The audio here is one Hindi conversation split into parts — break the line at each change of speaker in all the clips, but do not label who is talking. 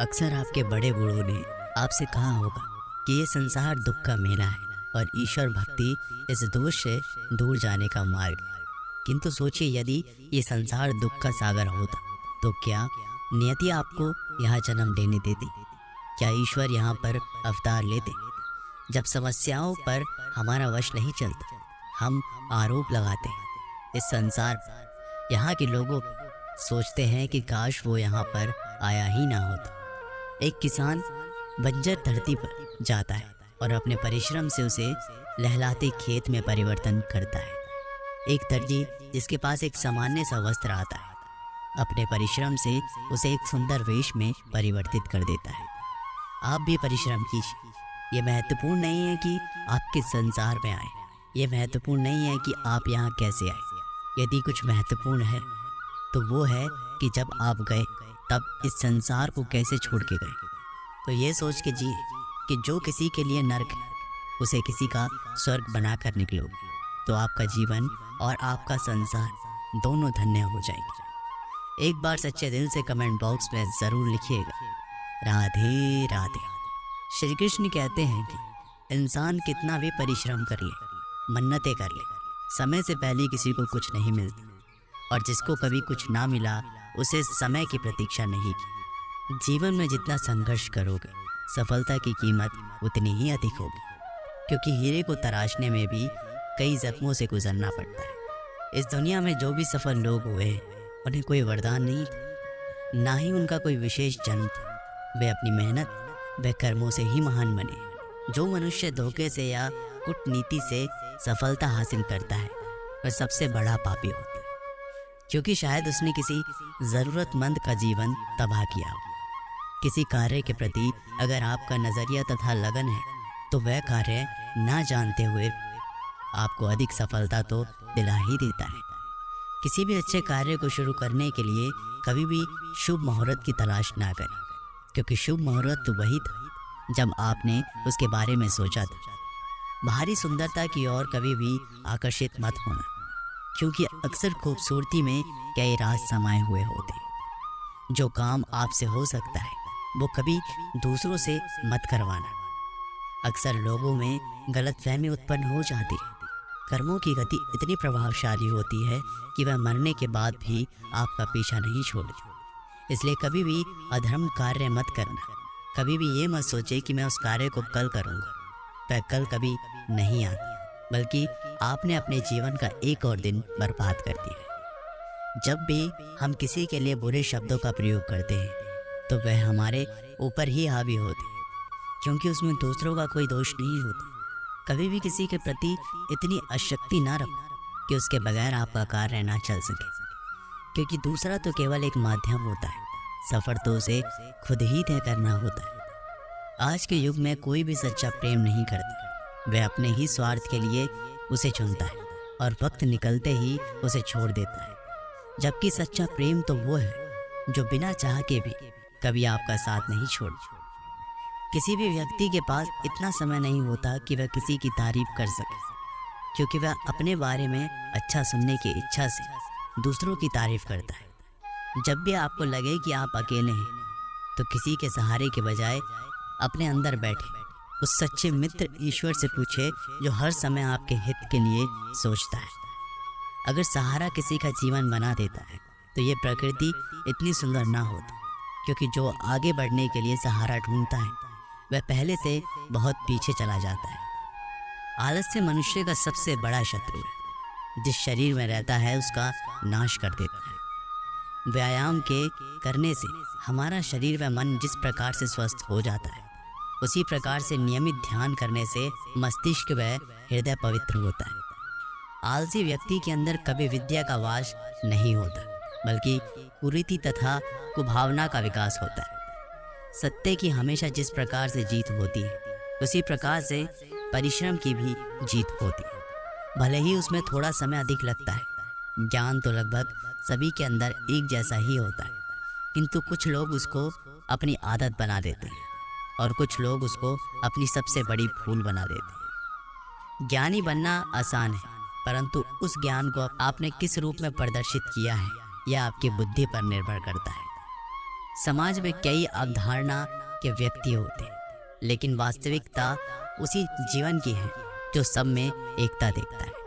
अक्सर आपके बड़े बूढ़ों ने आपसे कहा होगा कि ये संसार दुख का मेला है और ईश्वर भक्ति इस दोष से दूर जाने का मार्ग है। किंतु सोचिए, यदि ये संसार दुख का सागर होता तो क्या नियति आपको यहाँ जन्म लेने देती? क्या ईश्वर यहाँ पर अवतार लेते? जब समस्याओं पर हमारा वश नहीं चलता, हम आरोप लगाते हैं इस संसार पर। यहाँ के लोगों सोचते हैं कि काश वो यहाँ पर आया ही ना होता। एक किसान बंजर धरती पर जाता है और अपने परिश्रम से उसे लहलाते खेत में परिवर्तन करता है। एक दर्जी जिसके पास एक सामान्य सा वस्त्र आता है, अपने परिश्रम से उसे एक सुंदर वेश में परिवर्तित कर देता है। आप भी परिश्रम कीजिए। ये महत्वपूर्ण नहीं है कि आप किस संसार में आए, ये महत्वपूर्ण नहीं है कि आप यहाँ कैसे आए। यदि कुछ महत्वपूर्ण है तो वो है कि जब आप गए तब इस संसार को कैसे छोड़ के गए। तो ये सोच के जिए कि जो किसी के लिए नर्क है उसे किसी का स्वर्ग बनाकर निकलोगे तो आपका जीवन और आपका संसार दोनों धन्य हो जाएंगे। एक बार सच्चे दिल से कमेंट बॉक्स में ज़रूर लिखिएगा, राधे राधे। श्री कृष्ण कहते हैं कि इंसान कितना भी परिश्रम कर ले, मन्नतें कर ले, समय से पहले किसी को कुछ नहीं मिलता, और जिसको कभी कुछ ना मिला उसे समय की प्रतीक्षा नहीं की। जीवन में जितना संघर्ष करोगे सफलता की कीमत उतनी ही अधिक होगी, क्योंकि हीरे को तराशने में भी कई जख्मों से गुजरना पड़ता है। इस दुनिया में जो भी सफल लोग हुए उन्हें कोई वरदान नहीं था, ना ही उनका कोई विशेष जन्म था। वे अपनी मेहनत व कर्मों से ही महान बने। जो मनुष्य धोखे से या कूटनीति से सफलता हासिल करता है वह सबसे बड़ा पापी होता है, क्योंकि शायद उसने किसी ज़रूरतमंद का जीवन तबाह किया हो। किसी कार्य के प्रति अगर आपका नज़रिया तथा लगन है तो वह कार्य ना जानते हुए आपको अधिक सफलता तो दिला ही देता है। किसी भी अच्छे कार्य को शुरू करने के लिए कभी भी शुभ मुहूर्त की तलाश ना करें, क्योंकि शुभ मुहूर्त तो वही था जब आपने उसके बारे में सोचा था। बाहरी सुंदरता की ओर कभी भी आकर्षित मत होना, क्योंकि अक्सर खूबसूरती में कई राज समाये हुए होते हैं। जो काम आपसे हो सकता है वो कभी दूसरों से मत करवाना। अक्सर लोगों में गलतफहमी उत्पन्न हो जाती है। कर्मों की गति इतनी प्रभावशाली होती है कि वह मरने के बाद भी आपका पीछा नहीं छोड़ती। इसलिए कभी भी अधर्म कार्य मत करना। कभी भी ये मत सोचे कि मैं उस कार्य को कल करूँगा, वह कल कभी नहीं आता, बल्कि आपने अपने जीवन का एक और दिन बर्बाद कर दिया। जब भी हम किसी के लिए बुरे शब्दों का प्रयोग करते हैं तो वह हमारे ऊपर ही हावी होते हैं, क्योंकि उसमें दूसरों का कोई दोष नहीं होता। कभी भी किसी के प्रति इतनी अशक्ति ना रखो कि उसके बगैर आपका कार्य ना चल सके, क्योंकि दूसरा तो केवल एक माध्यम होता है, सफ़र तो उसे खुद ही तय करना होता है। आज के युग में कोई भी सच्चा प्रेम नहीं करता, वह अपने ही स्वार्थ के लिए उसे चुनता है और वक्त निकलते ही उसे छोड़ देता है। जबकि सच्चा प्रेम तो वो है जो बिना चाह के भी कभी आपका साथ नहीं छोड़। किसी भी व्यक्ति के पास इतना समय नहीं होता कि वह किसी की तारीफ कर सके, क्योंकि वह अपने बारे में अच्छा सुनने की इच्छा से दूसरों की तारीफ करता है। जब भी आपको लगे कि आप अकेले हैं तो किसी के सहारे के बजाय अपने अंदर बैठे उस सच्चे मित्र ईश्वर से पूछे जो हर समय आपके हित के लिए सोचता है। अगर सहारा किसी का जीवन बना देता है तो ये प्रकृति इतनी सुंदर ना होती, क्योंकि जो आगे बढ़ने के लिए सहारा ढूंढता है वह पहले से बहुत पीछे चला जाता है। आलस्य मनुष्य का सबसे बड़ा शत्रु है। जिस शरीर में रहता है उसका नाश कर देता है। व्यायाम के करने से हमारा शरीर व मन जिस प्रकार से स्वस्थ हो जाता है, उसी प्रकार से नियमित ध्यान करने से मस्तिष्क व हृदय पवित्र होता है। आलसी व्यक्ति के अंदर कभी विद्या का वास नहीं होता, बल्कि कुरीति तथा कुभावना का विकास होता है। सत्य की हमेशा जिस प्रकार से जीत होती है उसी प्रकार से परिश्रम की भी जीत होती है, भले ही उसमें थोड़ा समय अधिक लगता है। ज्ञान तो लगभग सभी के अंदर एक जैसा ही होता है, किंतु कुछ लोग उसको अपनी आदत बना देते हैं और कुछ लोग उसको अपनी सबसे बड़ी भूल बना देते हैं। ज्ञानी बनना आसान है, परंतु उस ज्ञान को आपने किस रूप में प्रदर्शित किया है यह आपकी बुद्धि पर निर्भर करता है। समाज में कई अवधारणा के व्यक्ति होते हैं, लेकिन वास्तविकता उसी जीवन की है जो सब में एकता देखता है।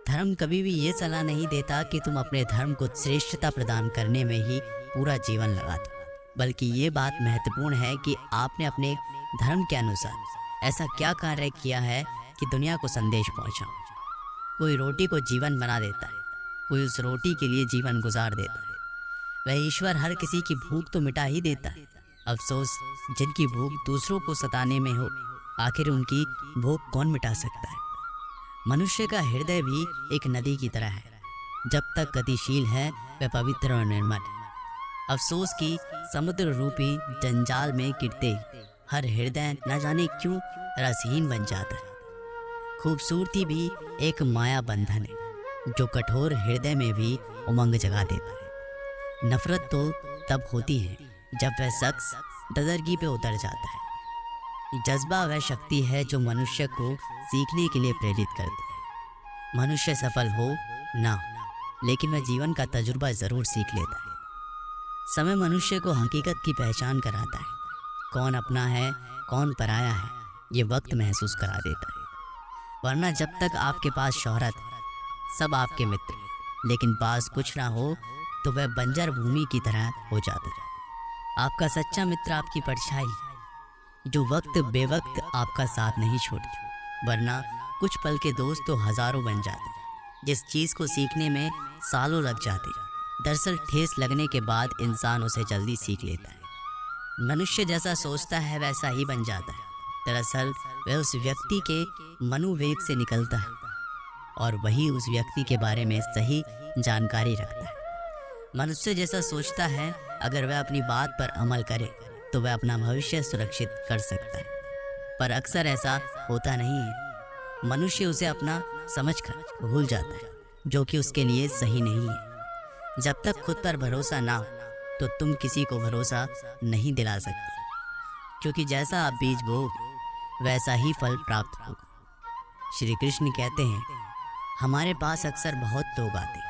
धर्म कभी भी ये सलाह नहीं देता कि तुम अपने धर्म को श्रेष्ठता प्रदान करने में ही पूरा जीवन लगा दो, बल्कि ये बात महत्वपूर्ण है कि आपने अपने धर्म के अनुसार ऐसा क्या कार्य किया है कि दुनिया को संदेश पहुंचाओ। कोई रोटी को जीवन बना देता है, कोई उस रोटी के लिए जीवन गुजार देता है। वह ईश्वर हर किसी की भूख तो मिटा ही देता है। अफसोस जिनकी भूख दूसरों को सताने में हो, आखिर उनकी भूख कौन मिटा सकता है। मनुष्य का हृदय भी एक नदी की तरह है, जब तक गतिशील है वह पवित्र और निर्मल है। अफसोस की समुद्र रूपी जंजाल में गिरते हर हृदय न जाने क्यों रसहीन बन जाता है। खूबसूरती भी एक माया बंधन है जो कठोर हृदय में भी उमंग जगा देता है। नफरत तो तब होती है जब वह शख्स दरदर्गी पे उतर जाता है। जज्बा वह शक्ति है जो मनुष्य को सीखने के लिए प्रेरित करती है। मनुष्य सफल हो ना हो, लेकिन वह जीवन का तजुर्बा ज़रूर सीख लेता है। समय मनुष्य को हकीकत की पहचान कराता है। कौन अपना है कौन पराया है, ये वक्त महसूस करा देता है। वरना जब तक आपके पास शोहरत है, सब आपके मित्र हैं, लेकिन पास कुछ ना हो तो वह बंजर भूमि की तरह हो जाता है। आपका सच्चा मित्र आपकी परछाई है, जो वक्त बेवक्त आपका साथ नहीं छोड़ती। वरना कुछ पल के दोस्त तो हजारों बन जाते हैं। जिस चीज़ को सीखने में सालों लग जाते, दरअसल ठेस लगने के बाद इंसान उसे जल्दी सीख लेता है। मनुष्य जैसा सोचता है वैसा ही बन जाता है। दरअसल वह उस व्यक्ति के मनोवेग से निकलता है और वही उस व्यक्ति के बारे में सही जानकारी रखता है। मनुष्य जैसा सोचता है, अगर वह अपनी बात पर अमल करे तो वह अपना भविष्य सुरक्षित कर सकता है, पर अक्सर ऐसा होता नहीं है। मनुष्य उसे अपना समझकर भूल जाता है, जो कि उसके लिए सही नहीं है। जब तक खुद पर भरोसा ना हो तो तुम किसी को भरोसा नहीं दिला सकते, क्योंकि जैसा आप बीज बोओगे वैसा ही फल प्राप्त होगा। श्री कृष्ण कहते हैं, हमारे पास अक्सर बहुत लोग आते,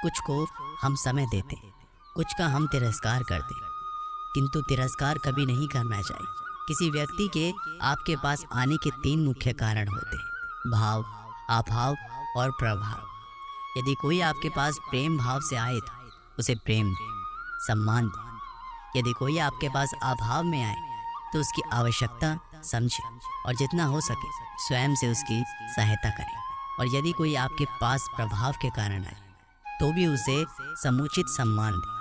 कुछ को हम समय देते, कुछ का हम तिरस्कार करते, किंतु तिरस्कार कभी नहीं करना चाहिए। किसी व्यक्ति के आपके पास आने के 3 मुख्य कारण होते हैं: भाव, अभाव और प्रभाव। यदि कोई आपके पास प्रेम भाव से आए तो उसे प्रेम दें, सम्मान दें। यदि कोई आपके पास अभाव में आए तो उसकी आवश्यकता समझें और जितना हो सके स्वयं से उसकी सहायता करें। और यदि कोई आपके पास प्रभाव के कारण आए तो भी उसे समुचित सम्मान दें।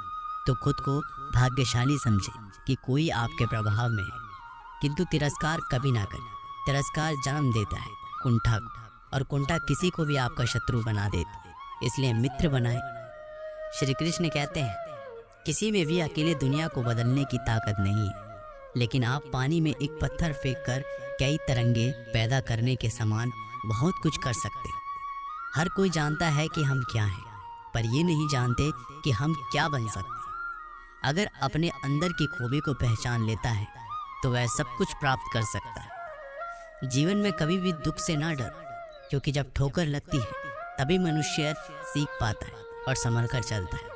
तो खुद को भाग्यशाली समझें कि कोई आपके प्रभाव में है, किंतु तिरस्कार कभी ना करें। तिरस्कार जन्म देता है कुंठा को, और कुंठा किसी को भी आपका शत्रु बना देता है। इसलिए मित्र बनाएं। श्री कृष्ण कहते हैं, किसी में भी अकेले दुनिया को बदलने की ताकत नहीं है, लेकिन आप पानी में एक पत्थर फेंककर कई तरंगे पैदा करने के समान बहुत कुछ कर सकते हैं। हर कोई जानता है कि हम क्या हैं, पर ये नहीं जानते कि हम क्या बन सकते हैं। अगर अपने अंदर की खूबी को पहचान लेता है तो वह सब कुछ प्राप्त कर सकता है। जीवन में कभी भी दुख से ना डर, क्योंकि जब ठोकर लगती है तभी मनुष्य सीख पाता है और संभल कर चलता है।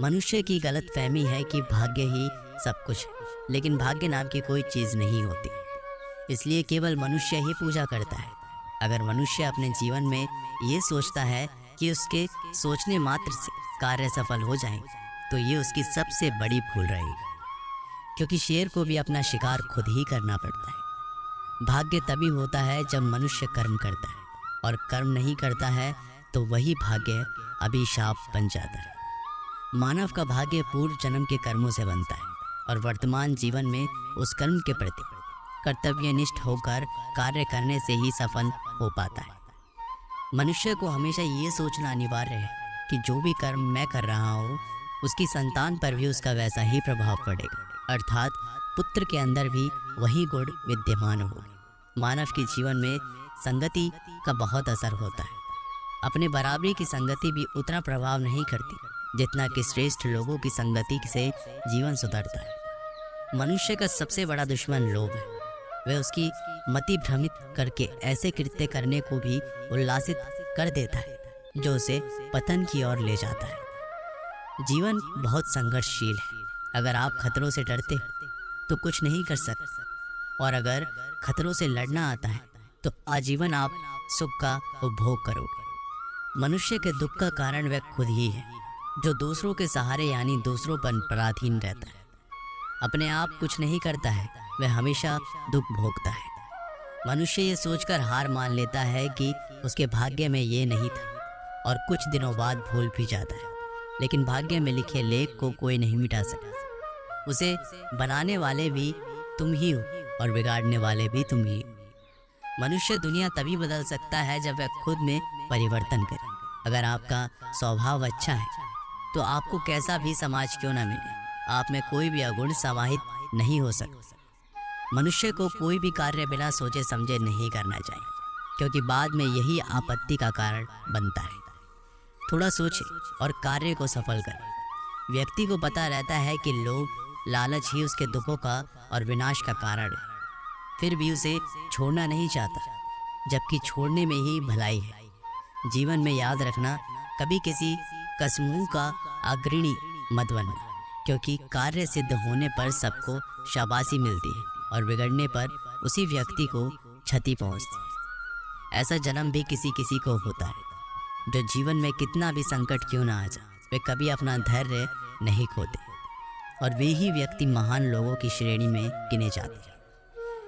मनुष्य की गलत फहमी है कि भाग्य ही सब कुछ है, लेकिन भाग्य नाम की कोई चीज़ नहीं होती, इसलिए केवल मनुष्य ही पूजा करता है। अगर मनुष्य अपने जीवन में ये सोचता है कि उसके सोचने मात्र से कार्य सफल हो जाए तो ये उसकी सबसे बड़ी भूल रहेगी, क्योंकि शेर को भी अपना शिकार खुद ही करना पड़ता है। भाग्य तभी होता है जब मनुष्य कर्म करता है, और कर्म नहीं करता है तो वही भाग्य अभिशाप बन जाता है। मानव का भाग्य पूर्व जन्म के कर्मों से बनता है और वर्तमान जीवन में उस कर्म के प्रति कर्तव्यनिष्ठ होकर कार्य करने से ही सफल हो पाता है। मनुष्य को हमेशा ये सोचना अनिवार्य है कि जो भी कर्म मैं कर रहा हूँ उसकी संतान पर भी उसका वैसा ही प्रभाव पड़ेगा, अर्थात पुत्र के अंदर भी वही गुण विद्यमान होगा। मानव के जीवन में संगति का बहुत असर होता है। अपने बराबरी की संगति भी उतना प्रभाव नहीं करती जितना कि श्रेष्ठ लोगों की संगति से जीवन सुधरता है। मनुष्य का सबसे बड़ा दुश्मन लोभ है। वह उसकी मति भ्रमित करके ऐसे कृत्य करने को भी उल्लासित कर देता है जो उसे पतन की ओर ले जाता है। जीवन बहुत संघर्षशील है। अगर आप खतरों से डरते हो तो कुछ नहीं कर सकते, और अगर खतरों से लड़ना आता है तो आजीवन आप सुख का उपभोग करोगे। मनुष्य के दुख का कारण वह खुद ही है, जो दूसरों के सहारे यानी दूसरों पर पराधीन रहता है। अपने आप कुछ नहीं करता है, वह हमेशा दुख भोगता है। मनुष्य ये सोचकर हार मान लेता है कि उसके भाग्य में ये नहीं था, और कुछ दिनों बाद भूल भी जाता है। लेकिन भाग्य में लिखे लेख को कोई नहीं मिटा सकता। उसे बनाने वाले भी तुम ही हो और बिगाड़ने वाले भी तुम ही हो। मनुष्य दुनिया तभी बदल सकता है जब वह खुद में परिवर्तन करे। अगर आपका स्वभाव अच्छा है तो आपको कैसा भी समाज क्यों ना मिले, आप में कोई भी अगुण समाहित नहीं हो सकता। मनुष्य को कोई भी कार्य बिना सोचे समझे नहीं करना चाहिए, क्योंकि बाद में यही आपत्ति का कारण बनता है। थोड़ा सोचे और कार्य को सफल करें। व्यक्ति को पता रहता है कि लोभ, लालच ही उसके दुखों का और विनाश का कारण है, फिर भी उसे छोड़ना नहीं चाहता, जबकि छोड़ने में ही भलाई है। जीवन में याद रखना, कभी किसी कसमों का अग्रणी मत बनना, क्योंकि कार्य सिद्ध होने पर सबको शाबाशी मिलती है और बिगड़ने पर उसी व्यक्ति को क्षति पहुंचती है। ऐसा जन्म भी किसी किसी को होता है, जो जीवन में कितना भी संकट क्यों ना आ जाए, वे कभी अपना धैर्य नहीं खोते, और वे ही व्यक्ति महान लोगों की श्रेणी में गिने जाते हैं।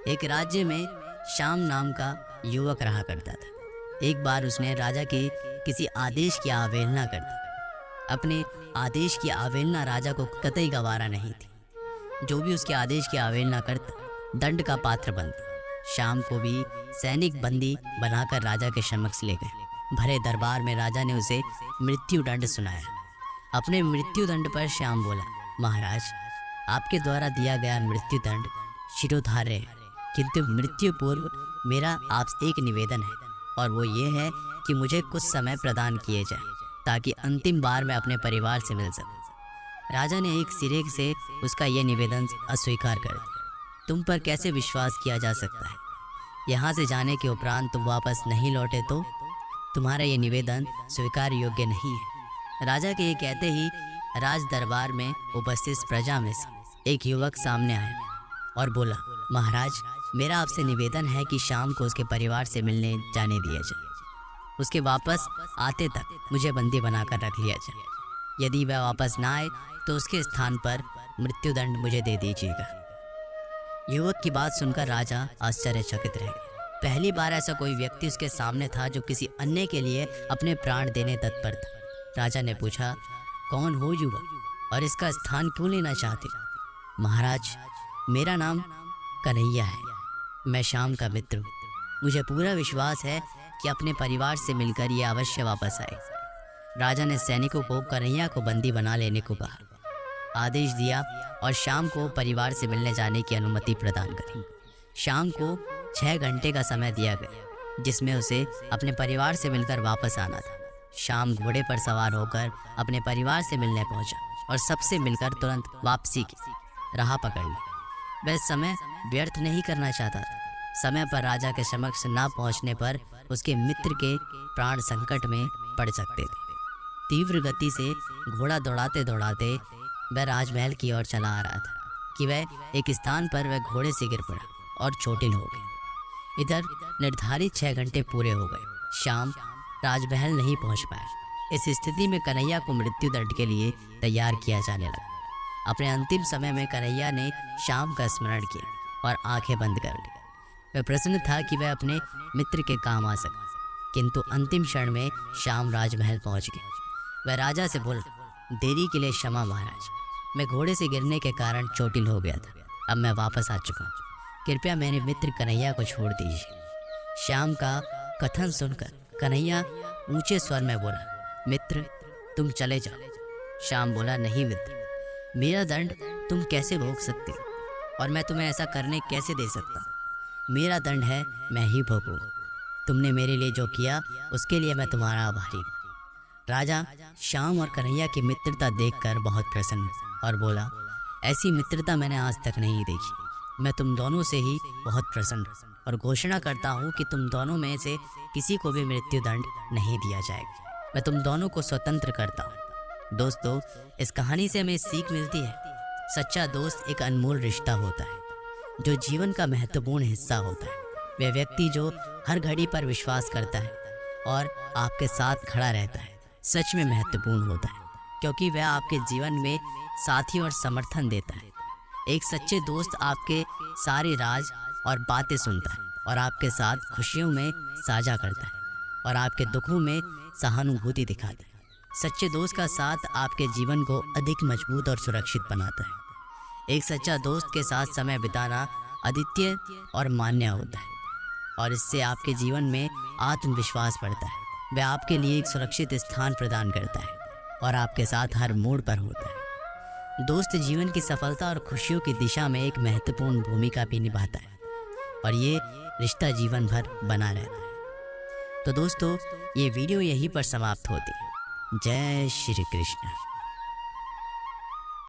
एक राज्य में श्याम नाम का युवक रहा करता था। एक बार उसने राजा के किसी आदेश की अवहेलना कर दी। अपने आदेश की अवहेलना राजा को कतई गवारा नहीं थी। जो भी उसके आदेश की अवहेलना करता दंड का पात्र बनता। श्याम को भी सैनिक बंदी बनाकर राजा के समक्ष ले गए। भरे दरबार में राजा ने उसे मृत्यु दंड सुनाया। अपने मृत्यु दंड पर श्याम बोला, महाराज, आपके द्वारा दिया गया मृत्यु दंड शिरोधार्य है, किंतु मृत्यु पूर्व मेरा आपसे एक निवेदन है, और वो ये है कि मुझे कुछ समय प्रदान किए जाए, ताकि अंतिम बार मैं अपने परिवार से मिल सकूं। राजा ने एक सिरे से उसका यह निवेदन अस्वीकार कर दिया। तुम पर कैसे विश्वास किया जा सकता है? यहाँ से जाने के उपरांत तुम वापस नहीं लौटे तो तुम्हारा ये निवेदन स्वीकार योग्य नहीं है। राजा के ये कहते ही राज दरबार में उपस्थित प्रजा में से एक युवक सामने आया और बोला, महाराज, मेरा आपसे निवेदन है कि शाम को उसके परिवार से मिलने जाने दिया जाए। उसके वापस आते तक मुझे बंदी बनाकर रख लिया जाए। यदि वह वापस ना आए तो उसके स्थान पर मृत्युदंड मुझे दे दीजिएगा। युवक की बात सुनकर राजा आश्चर्यचकित रह गया। पहली बार ऐसा कोई व्यक्ति उसके सामने था जो किसी अन्य के लिए अपने प्राण देने तत्पर था। राजा ने पूछा, कौन हो युवक और इसका स्थान क्यों लेना चाहते? महाराज, मेरा नाम कन्हैया है, मैं श्याम का मित्र हूँ। मुझे पूरा विश्वास है कि अपने परिवार से मिलकर ये अवश्य वापस आए। राजा ने सैनिकों को कन्हैया को बंदी बना लेने को कहा, आदेश दिया और शाम को परिवार से मिलने जाने की अनुमति प्रदान करी। शाम को 6 घंटे का समय दिया गया, जिसमें उसे अपने परिवार से मिलकर वापस आना था। शाम घोड़े पर सवार होकर अपने परिवार से मिलने पहुंचा और सबसे मिलकर तुरंत वापसी की राह पकड़ ली। वह समय व्यर्थ नहीं करना चाहता था। समय पर राजा के समक्ष न पहुंचने पर उसके मित्र के प्राण संकट में पड़ सकते थे। तीव्र गति से घोड़ा दौड़ाते दौड़ाते वह राजमहल की ओर चला आ रहा था कि वह एक स्थान पर वह घोड़े से गिर पड़ा और चोटिल हो गया। इधर निर्धारित 6 घंटे पूरे हो गए। शाम राजमहल नहीं पहुंच पाया। इस स्थिति में कन्हैया को मृत्यु दंड के लिए तैयार किया जाने लगा। अपने अंतिम समय में कन्हैया ने शाम का स्मरण किया और आंखें बंद कर ली। वह प्रसन्न था कि वह अपने मित्र के काम आ सका, किंतु अंतिम क्षण में शाम राजमहल पहुंच गया। वह राजा से बोला, देरी के लिए क्षमा महाराज, मैं घोड़े से गिरने के कारण चोटिल हो गया था। अब मैं वापस आ चुका हूँ, कृपया मेरे मित्र कन्हैया को छोड़ दीजिए। श्याम का कथन सुनकर कन्हैया ऊंचे स्वर में बोला, मित्र तुम चले जाओ। श्याम बोला, नहीं मित्र, मेरा दंड तुम कैसे भोग सकते हो और मैं तुम्हें ऐसा करने कैसे दे सकता हूँ? मेरा दंड है, मैं ही भोगूंगा। तुमने मेरे लिए जो किया उसके लिए मैं तुम्हारा आभारी हूँ। राजा श्याम और कन्हैया की मित्रता देखकर बहुत प्रसन्न और बोला, ऐसी मित्रता मैंने आज तक नहीं देखी। मैं तुम दोनों से ही बहुत प्रसन्न और घोषणा करता हूँ कि तुम दोनों में से किसी को भी मृत्युदंड नहीं दिया जाएगा। मैं तुम दोनों को स्वतंत्र करता हूँ। दोस्तों, इस कहानी से हमें सीख मिलती है सच्चा दोस्त एक अनमोल रिश्ता होता है जो जीवन का महत्वपूर्ण हिस्सा होता है। वह व्यक्ति जो हर घड़ी पर विश्वास करता है और आपके साथ खड़ा रहता है सच में महत्वपूर्ण होता है, क्योंकि वह आपके जीवन में साथी और समर्थन देता है। एक सच्चे दोस्त आपके सारे राज और बातें सुनता है और आपके साथ खुशियों में साझा करता है और आपके दुखों में सहानुभूति दिखाता है। सच्चे दोस्त का साथ आपके जीवन को अधिक मजबूत और सुरक्षित बनाता है। एक सच्चा दोस्त के साथ समय बिताना अद्वितीय और मान्य होता है और इससे आपके जीवन में आत्मविश्वास बढ़ता है। वह आपके लिए एक सुरक्षित स्थान प्रदान करता है और आपके साथ हर मोड़ पर होता है। दोस्त जीवन की सफलता और खुशियों की दिशा में एक महत्वपूर्ण भूमिका भी निभाता है और ये रिश्ता जीवन भर बना रहता है। तो दोस्तों, ये वीडियो यहीं पर समाप्त होती है। जय श्री कृष्ण।